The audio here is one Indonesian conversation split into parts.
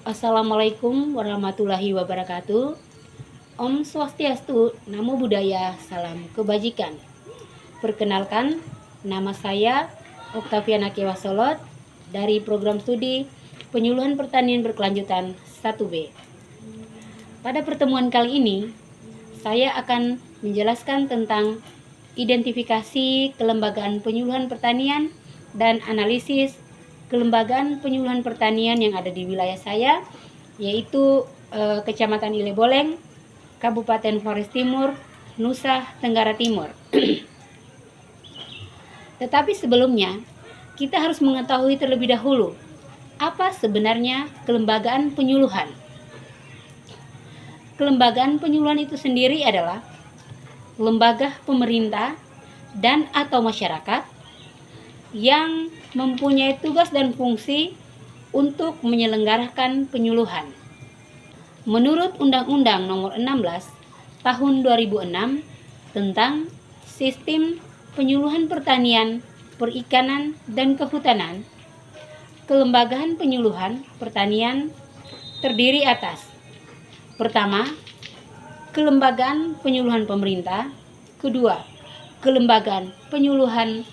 Assalamualaikum warahmatullahi wabarakatuh. Om Swastiastu, Namo Buddhaya, salam kebajikan. Perkenalkan, nama saya Oktaviana Kewasolot dari program studi Penyuluhan Pertanian Berkelanjutan 1B. Pada pertemuan kali ini, saya akan menjelaskan tentang identifikasi kelembagaan penyuluhan pertanian dan analisis kelembagaan penyuluhan pertanian yang ada di wilayah saya, yaitu Kecamatan Ileboleng, Kabupaten Flores Timur, Nusa Tenggara Timur. Tetapi sebelumnya, kita harus mengetahui terlebih dahulu apa sebenarnya kelembagaan penyuluhan. Kelembagaan penyuluhan itu sendiri adalah lembaga pemerintah dan atau masyarakat yang mempunyai tugas dan fungsi untuk menyelenggarakan penyuluhan. Menurut Undang-Undang Nomor 16 Tahun 2006 tentang Sistem Penyuluhan Pertanian, Perikanan, dan Kehutanan, kelembagaan penyuluhan pertanian terdiri atas: pertama, kelembagaan penyuluhan pemerintah; kedua, kelembagaan penyuluhan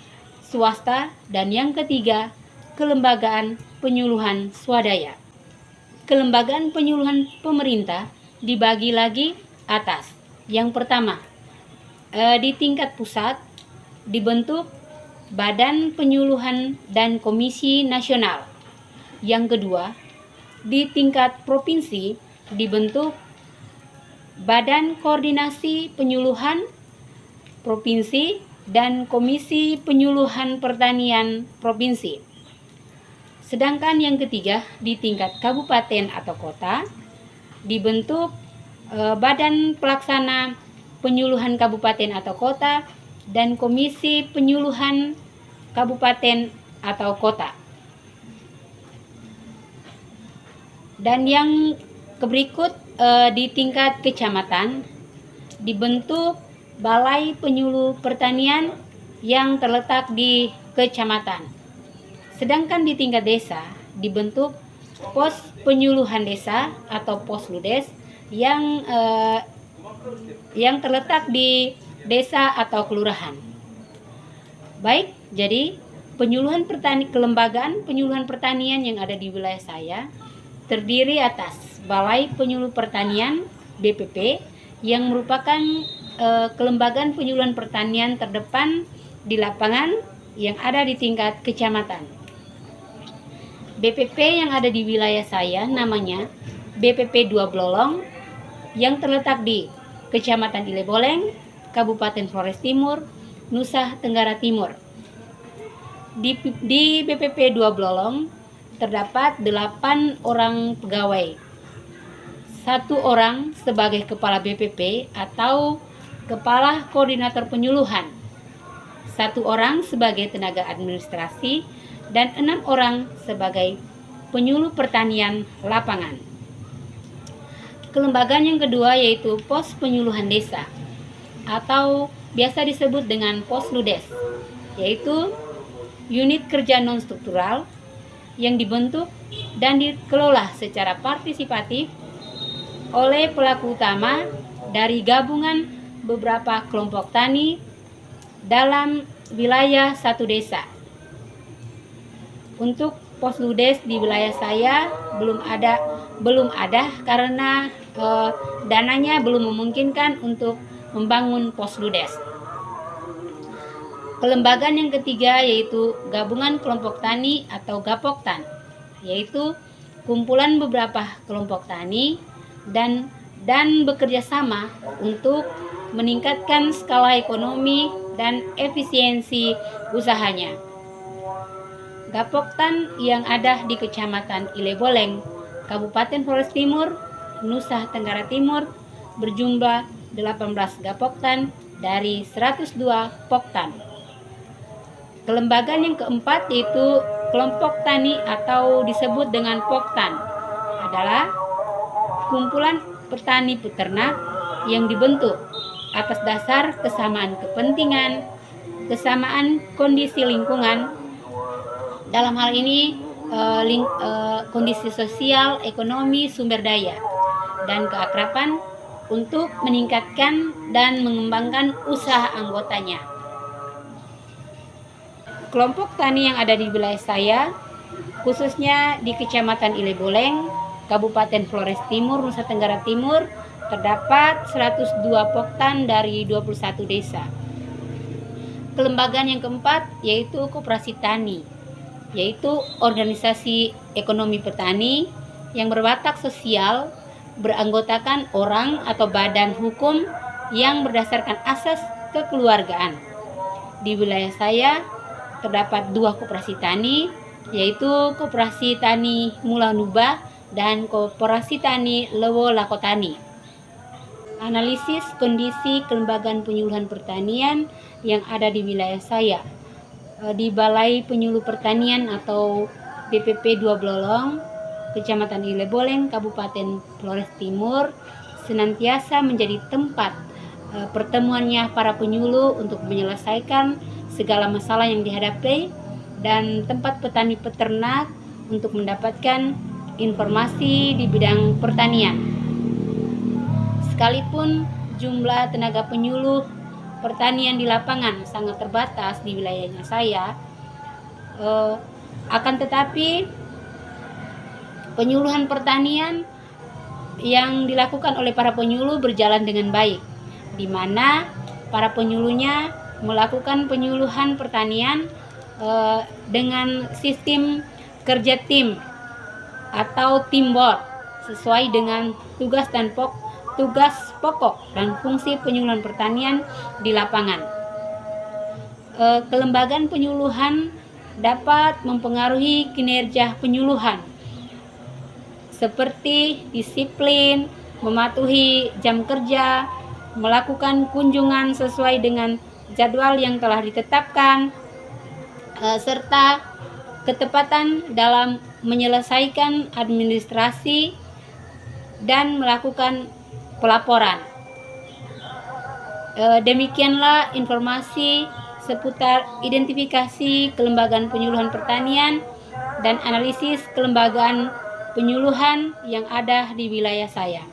swasta; dan yang ketiga, kelembagaan penyuluhan swadaya. Kelembagaan penyuluhan pemerintah dibagi lagi atas. Yang pertama, di tingkat pusat dibentuk Badan Penyuluhan dan Komisi Nasional. Yang kedua, di tingkat provinsi dibentuk Badan Koordinasi Penyuluhan Provinsi dan Komisi Penyuluhan Pertanian Provinsi. Sedangkan yang ketiga, di tingkat kabupaten atau kota dibentuk Badan Pelaksana Penyuluhan Kabupaten atau Kota dan Komisi Penyuluhan Kabupaten atau Kota. Dan yang berikut, di tingkat kecamatan dibentuk Balai Penyuluh Pertanian yang terletak di kecamatan. Sedangkan di tingkat desa dibentuk Pos Penyuluhan Desa atau Posludes yang terletak di desa atau kelurahan. Baik, jadi kelembagaan penyuluhan pertanian yang ada di wilayah saya terdiri atas Balai Penyuluh Pertanian BPP yang merupakan kelembagaan penyuluhan pertanian terdepan di lapangan yang ada di tingkat kecamatan. BPP yang ada di wilayah saya namanya BPP 2 Blolong yang terletak di Kecamatan Ileboleng, Kabupaten Flores Timur, Nusa Tenggara Timur. Di BPP 2 Blolong terdapat 8 orang pegawai. 1 orang sebagai kepala BPP atau kepala koordinator penyuluhan, 1 orang sebagai tenaga administrasi, dan 6 orang sebagai penyuluh pertanian lapangan. Kelembagaan yang kedua yaitu Pos Penyuluhan Desa atau biasa disebut dengan Posludes, yaitu unit kerja non-struktural yang dibentuk dan dikelola secara partisipatif oleh pelaku utama dari gabungan beberapa kelompok tani dalam wilayah satu desa. Untuk Posludes di wilayah saya belum ada karena dananya belum memungkinkan untuk membangun Posludes. Kelembagaan yang ketiga yaitu Gabungan Kelompok Tani atau Gapoktan, yaitu kumpulan beberapa kelompok tani dan bekerja sama untuk meningkatkan skala ekonomi dan efisiensi usahanya. Gapoktan yang ada di Kecamatan Ileboleng, Kabupaten Flores Timur, Nusa Tenggara Timur berjumlah 18 Gapoktan dari 102 Poktan. Kelembagaan yang keempat yaitu Kelompok Tani atau disebut dengan Poktan adalah kumpulan petani peternak yang dibentuk atas dasar kesamaan kepentingan, kesamaan kondisi lingkungan. Dalam hal ini kondisi sosial, ekonomi, sumber daya, dan keakraban untuk meningkatkan dan mengembangkan usaha anggotanya. Kelompok tani yang ada di wilayah saya, khususnya di Kecamatan Ileboleng, Kabupaten Flores Timur, Nusa Tenggara Timur, terdapat 102 poktan dari 21 desa. Kelembagaan yang keempat yaitu Koperasi Tani, yaitu organisasi ekonomi petani yang berwatak sosial, beranggotakan orang atau badan hukum yang berdasarkan asas kekeluargaan. Di wilayah saya terdapat 2 koperasi tani, yaitu Koperasi Tani Mulanuba dan Koperasi Tani Lewo Lakotani. Analisis kondisi kelembagaan penyuluhan pertanian yang ada di wilayah saya. Di Balai Penyuluh Pertanian atau BPP 2 Blolong, Kecamatan Ileboleng, Kabupaten Flores Timur, senantiasa menjadi tempat pertemuannya para penyuluh untuk menyelesaikan segala masalah yang dihadapi, dan tempat petani peternak untuk mendapatkan informasi di bidang pertanian. Sekalipun jumlah tenaga penyuluh pertanian di lapangan sangat terbatas di wilayahnya saya, akan tetapi penyuluhan pertanian yang dilakukan oleh para penyuluh berjalan dengan baik, di mana para penyuluhnya melakukan penyuluhan pertanian dengan sistem kerja tim atau teamwork sesuai dengan tugas pokok dan fungsi penyuluhan pertanian di lapangan. Kelembagaan penyuluhan dapat mempengaruhi kinerja penyuluhan seperti disiplin, mematuhi jam kerja, melakukan kunjungan sesuai dengan jadwal yang telah ditetapkan, serta ketepatan dalam menyelesaikan administrasi dan melakukan pelaporan. Demikianlah informasi seputar identifikasi kelembagaan penyuluhan pertanian dan analisis kelembagaan penyuluhan yang ada di wilayah saya.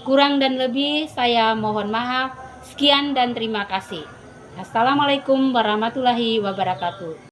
Kurang dan lebih saya mohon maaf. Sekian dan terima kasih. Assalamualaikum warahmatullahi wabarakatuh.